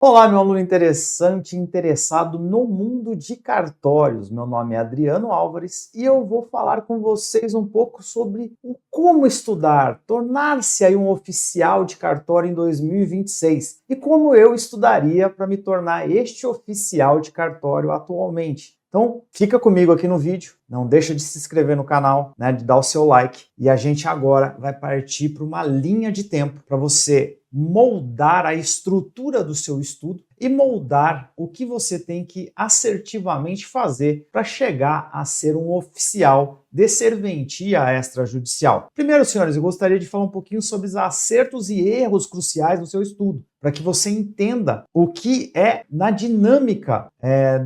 Olá, meu aluno interessante e interessado no mundo de cartórios. Meu nome é Adriano Álvares e eu vou falar com vocês um pouco sobre o como estudar, tornar-se aí um oficial de cartório em 2026 e como eu estudaria para me tornar este oficial de cartório atualmente. Então, fica comigo aqui no vídeo, não deixa de se inscrever no canal, né, de dar o seu like e a gente agora vai partir para uma linha de tempo para você moldar a estrutura do seu estudo e moldar o que você tem que assertivamente fazer para chegar a ser um oficial de serventia extrajudicial. Primeiro, senhores, eu gostaria de falar um pouquinho sobre os acertos e erros cruciais do seu estudo, para que você entenda o que é na dinâmica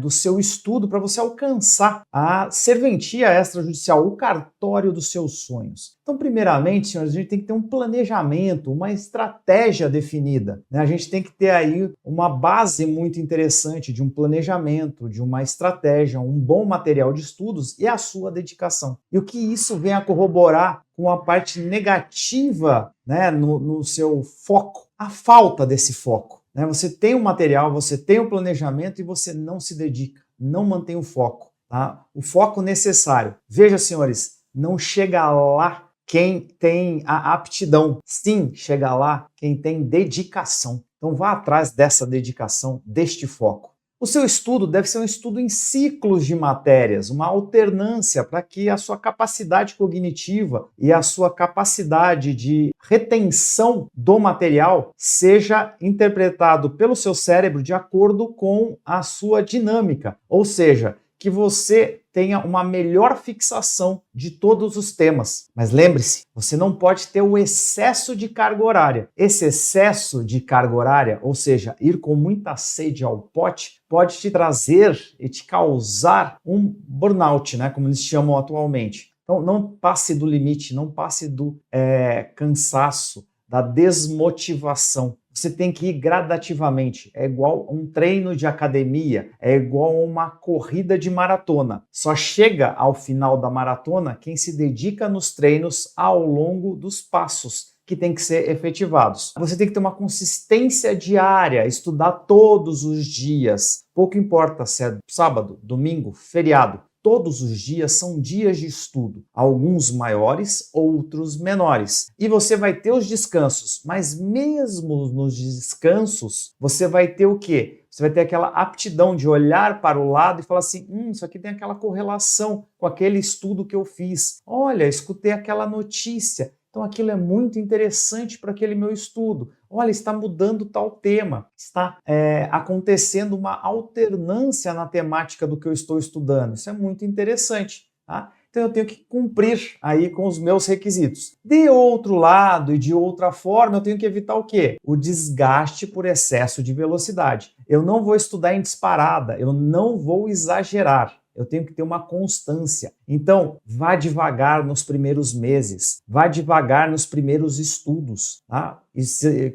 do seu estudo para você alcançar a serventia extrajudicial, o cartório dos seus sonhos. Então, primeiramente, senhores, a gente tem que ter um planejamento, uma estratégia definida, né? A gente tem que ter aí uma base muito interessante de um planejamento, de uma estratégia, um bom material de estudos e a sua dedicação. E o que isso vem a corroborar com a parte negativa, né, no seu foco, a falta desse foco, né? Você tem um material, você tem um planejamento e você não se dedica, não mantém o foco, tá? O foco necessário. Veja, senhores, não chega lá quem tem a aptidão. Sim, chega lá quem tem dedicação. Então vá atrás dessa dedicação, deste foco. O seu estudo deve ser um estudo em ciclos de matérias, uma alternância para que a sua capacidade cognitiva e a sua capacidade de retenção do material seja interpretado pelo seu cérebro de acordo com a sua dinâmica, ou seja, que você tenha uma melhor fixação de todos os temas. Mas lembre-se, você não pode ter o excesso de carga horária. Esse excesso de carga horária, ou seja, ir com muita sede ao pote, pode te trazer e te causar um burnout, né, como eles chamam atualmente. Então, não passe do limite, não passe do cansaço, da desmotivação. Você tem que ir gradativamente. É igual um treino de academia, é igual uma corrida de maratona. Só chega ao final da maratona quem se dedica nos treinos ao longo dos passos que tem que ser efetivados. Você tem que ter uma consistência diária, estudar todos os dias. Pouco importa se é sábado, domingo, feriado. Todos os dias são dias de estudo, alguns maiores, outros menores. E você vai ter os descansos, mas mesmo nos descansos, você vai ter o quê? Você vai ter aquela aptidão de olhar para o lado e falar assim, isso aqui tem aquela correlação com aquele estudo que eu fiz. Olha, escutei aquela notícia. Então aquilo é muito interessante para aquele meu estudo. Olha, está mudando tal tema, está acontecendo uma alternância na temática do que eu estou estudando. Isso é muito interessante, tá? Então eu tenho que cumprir aí com os meus requisitos. De outro lado e de outra forma, eu tenho que evitar o quê? O desgaste por excesso de velocidade. Eu não vou estudar em disparada, eu não vou exagerar. Eu tenho que ter uma constância. Então, vá devagar nos primeiros meses, vá devagar nos primeiros estudos, tá?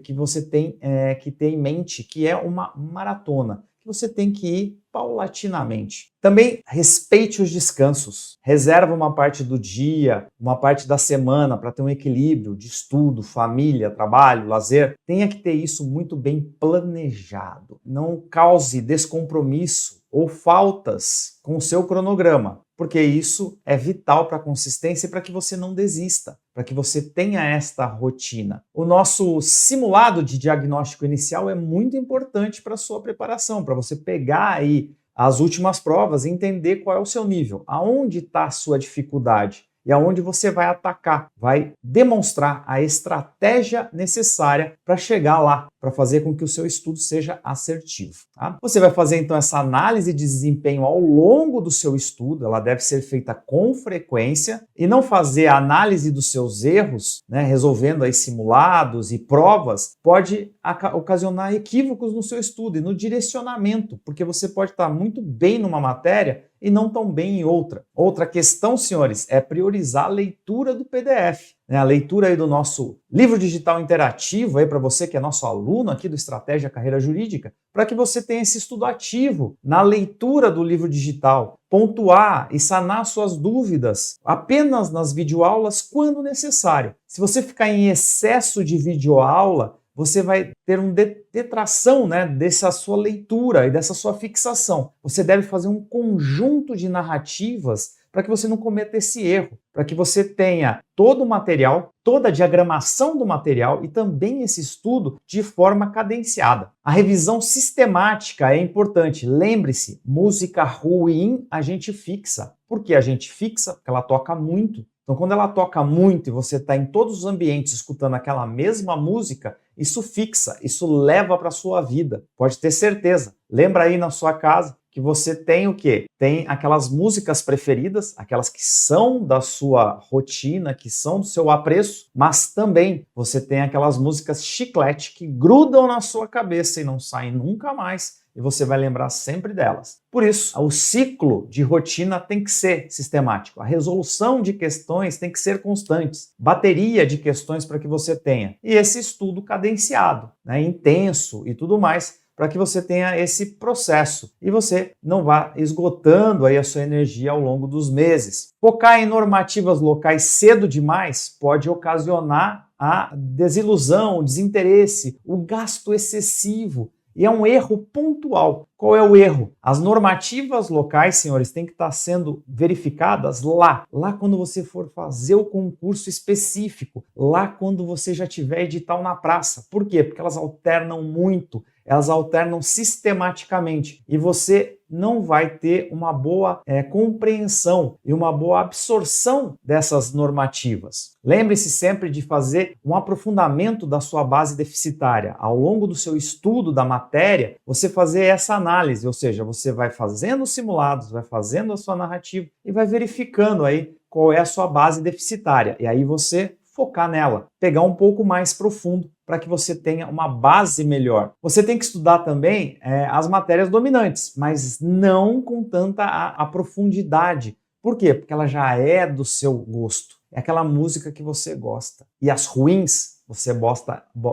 Que você tem que ter em mente que é uma maratona, que você tem que ir paulatinamente. Também respeite os descansos. Reserva uma parte do dia, uma parte da semana para ter um equilíbrio de estudo, família, trabalho, lazer. Tenha que ter isso muito bem planejado. Não cause descompromisso ou faltas com o seu cronograma, porque isso é vital para a consistência e para que você não desista, para que você tenha esta rotina. O nosso simulado de diagnóstico inicial é muito importante para a sua preparação, para você pegar aí as últimas provas e entender qual é o seu nível, aonde está a sua dificuldade e aonde você vai atacar, vai demonstrar a estratégia necessária para chegar lá, para fazer com que o seu estudo seja assertivo. Tá? Você vai fazer então essa análise de desempenho ao longo do seu estudo, ela deve ser feita com frequência e não fazer a análise dos seus erros, né, resolvendo aí simulados e provas, pode ocasionar equívocos no seu estudo e no direcionamento, porque você pode estar muito bem numa matéria e não tão bem em outra. Outra questão, senhores, é priorizar a leitura do PDF. A leitura aí do nosso livro digital interativo aí para você que é nosso aluno aqui do Estratégia Carreira Jurídica, para que você tenha esse estudo ativo na leitura do livro digital, pontuar e sanar suas dúvidas apenas nas videoaulas quando necessário. Se você ficar em excesso de videoaula, você vai ter uma detração, né, dessa sua leitura e dessa sua fixação. Você deve fazer um conjunto de narrativas para que você não cometa esse erro, para que você tenha todo o material, toda a diagramação do material e também esse estudo de forma cadenciada. A revisão sistemática é importante. Lembre-se, música ruim a gente fixa. Por que a gente fixa? Porque ela toca muito. Então, quando ela toca muito e você está em todos os ambientes escutando aquela mesma música, isso fixa, isso leva para a sua vida. Pode ter certeza. Lembra aí na sua casa que você tem o quê? Tem aquelas músicas preferidas, aquelas que são da sua rotina, que são do seu apreço, mas também você tem aquelas músicas chiclete que grudam na sua cabeça e não saem nunca mais. E você vai lembrar sempre delas. Por isso, o ciclo de rotina tem que ser sistemático. A resolução de questões tem que ser constantes. Bateria de questões para que você tenha. E esse estudo cadenciado, né, intenso e tudo mais, para que você tenha esse processo e você não vá esgotando aí a sua energia ao longo dos meses. Focar em normativas locais cedo demais pode ocasionar a desilusão, o desinteresse, o gasto excessivo. E é um erro pontual. Qual é o erro? As normativas locais, senhores, têm que estar sendo verificadas lá quando você for fazer o concurso específico, lá quando você já tiver edital na praça. Por quê? Porque elas alternam muito, elas alternam sistematicamente e você não vai ter uma boa compreensão e uma boa absorção dessas normativas. Lembre-se sempre de fazer um aprofundamento da sua base deficitária. Ao longo do seu estudo da matéria, você fazer essa análise, ou seja, você vai fazendo os simulados, vai fazendo a sua narrativa e vai verificando aí qual é a sua base deficitária. E aí você focar nela, pegar um pouco mais profundo para que você tenha uma base melhor. Você tem que estudar também as matérias dominantes, mas não com tanta a profundidade. Por quê? Porque ela já é do seu gosto. É aquela música que você gosta. E as ruins você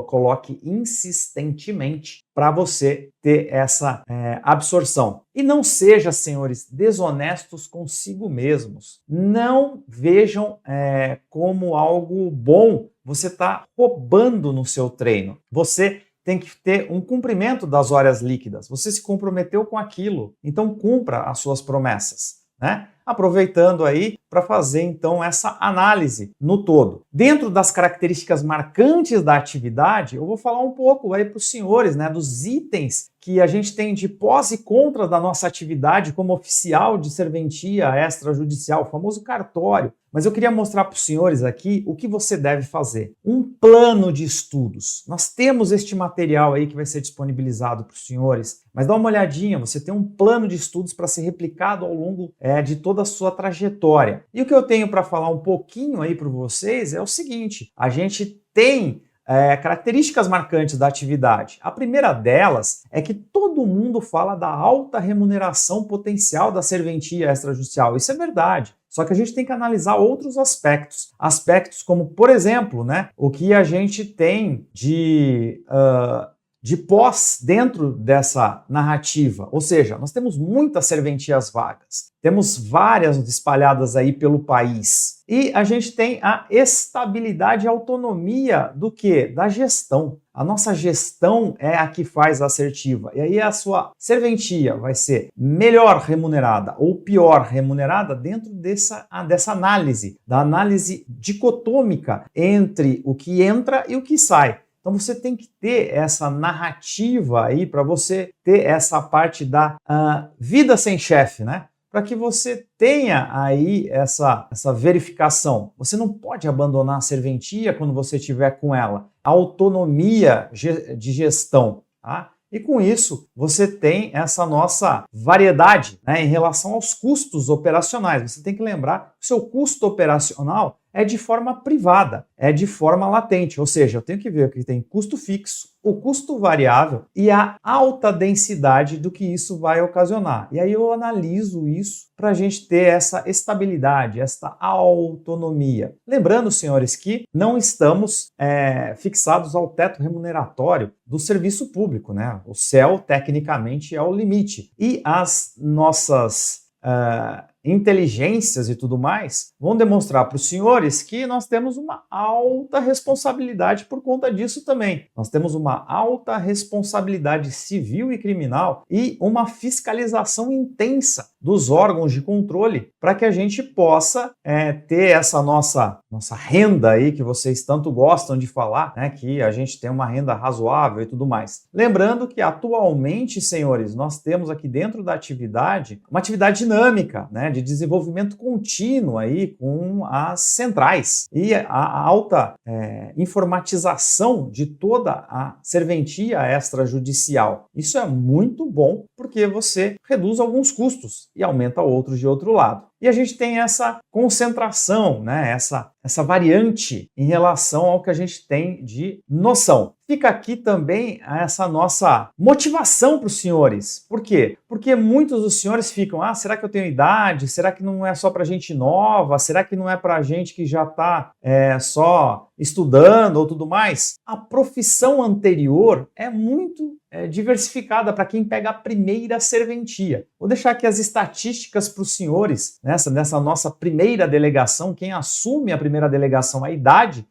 coloque insistentemente para você ter essa absorção. E não seja, senhores, desonestos consigo mesmos. Não vejam como algo bom você está roubando no seu treino. Você tem que ter um cumprimento das horas líquidas. Você se comprometeu com aquilo, então cumpra as suas promessas, né? Aproveitando aí para fazer então essa análise no todo. Dentro das características marcantes da atividade, eu vou falar um pouco aí para os senhores, né, dos itens que a gente tem de pós e contra da nossa atividade como oficial de serventia extrajudicial, o famoso cartório. Mas eu queria mostrar para os senhores aqui o que você deve fazer. Um plano de estudos. Nós temos este material aí que vai ser disponibilizado para os senhores, mas dá uma olhadinha, você tem um plano de estudos para ser replicado ao longo de toda a sua trajetória. E o que eu tenho para falar um pouquinho aí para vocês é o seguinte, a gente tem características marcantes da atividade. A primeira delas é que todo mundo fala da alta remuneração potencial da serventia extrajudicial. Isso é verdade. Só que a gente tem que analisar outros aspectos. Aspectos como, por exemplo, né, o que a gente tem de pós dentro dessa narrativa. Ou seja, nós temos muitas serventias vagas. Temos várias espalhadas aí pelo país. E a gente tem a estabilidade e autonomia do quê? Da gestão. A nossa gestão é a que faz a assertiva. E aí a sua serventia vai ser melhor remunerada ou pior remunerada dentro dessa análise, da análise dicotômica entre o que entra e o que sai. Então você tem que ter essa narrativa aí para você ter essa parte da vida sem chefe, né? Para que você tenha aí essa verificação. Você não pode abandonar a serventia quando você estiver com ela. A autonomia de gestão, tá? E com isso, você tem essa nossa variedade, né, em relação aos custos operacionais. Você tem que lembrar que o seu custo operacional é de forma privada, é de forma latente, ou seja, eu tenho que ver que tem custo fixo, o custo variável e a alta densidade do que isso vai ocasionar. E aí eu analiso isso para a gente ter essa estabilidade, essa autonomia. Lembrando, senhores, que não estamos fixados ao teto remuneratório do serviço público, né? O céu, tecnicamente, é o limite. E as nossas inteligências e tudo mais, vão demonstrar para os senhores que nós temos uma alta responsabilidade por conta disso também. Nós temos uma alta responsabilidade civil e criminal e uma fiscalização intensa dos órgãos de controle para que a gente possa ter essa nossa renda aí que vocês tanto gostam de falar, né, que a gente tem uma renda razoável e tudo mais. Lembrando que atualmente, senhores, nós temos aqui dentro da atividade uma atividade dinâmica, né, de desenvolvimento contínuo aí com as centrais e a alta informatização de toda a serventia extrajudicial. Isso é muito bom porque você reduz alguns custos e aumenta outros de outro lado. E a gente tem essa concentração, né? essa variante em relação ao que a gente tem de noção. Fica aqui também essa nossa motivação para os senhores. Por quê? Porque muitos dos senhores ficam, será que eu tenho idade? Será que não é só para gente nova? Será que não é para gente que já está só estudando ou tudo mais? A profissão anterior é muito diversificada para quem pega a primeira serventia. Vou deixar aqui as estatísticas para os senhores, nessa nossa primeira delegação, quem assume a primeira delegação,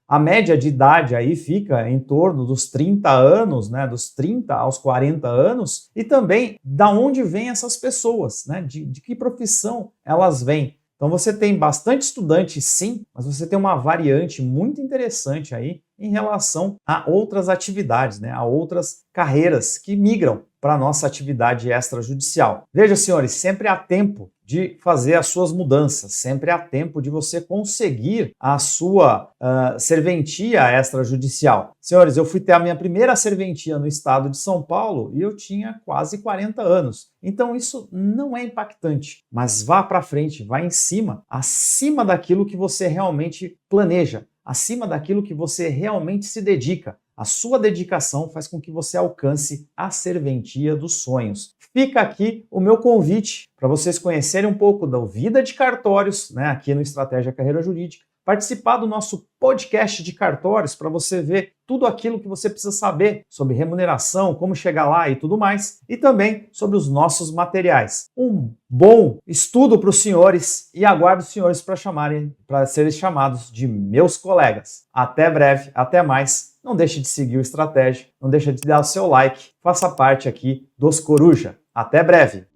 a média de idade aí fica em torno dos 30 anos, né, dos 30 aos 40 anos, e também da onde vêm essas pessoas, né, de que profissão elas vêm. Então você tem bastante estudante, sim, mas você tem uma variante muito interessante aí em relação a outras atividades, né, a outras carreiras que migram para a nossa atividade extrajudicial. Veja, senhores, sempre há tempo de fazer as suas mudanças, sempre há tempo de você conseguir a sua serventia extrajudicial. Senhores, eu fui ter a minha primeira serventia no estado de São Paulo e eu tinha quase 40 anos. Então isso não é impactante, mas vá para frente, vá em cima, acima daquilo que você realmente planeja, acima daquilo que você realmente se dedica. A sua dedicação faz com que você alcance a serventia dos sonhos. Fica aqui o meu convite para vocês conhecerem um pouco da vida de cartórios, né, aqui no Estratégia Carreira Jurídica, participar do nosso podcast de cartórios para você ver tudo aquilo que você precisa saber sobre remuneração, como chegar lá e tudo mais, e também sobre os nossos materiais. Um bom estudo para os senhores e aguardo os senhores para serem chamados de meus colegas. Até breve, até mais. Não deixe de seguir o Estratégia, não deixe de dar o seu like, faça parte aqui dos Coruja. Até breve!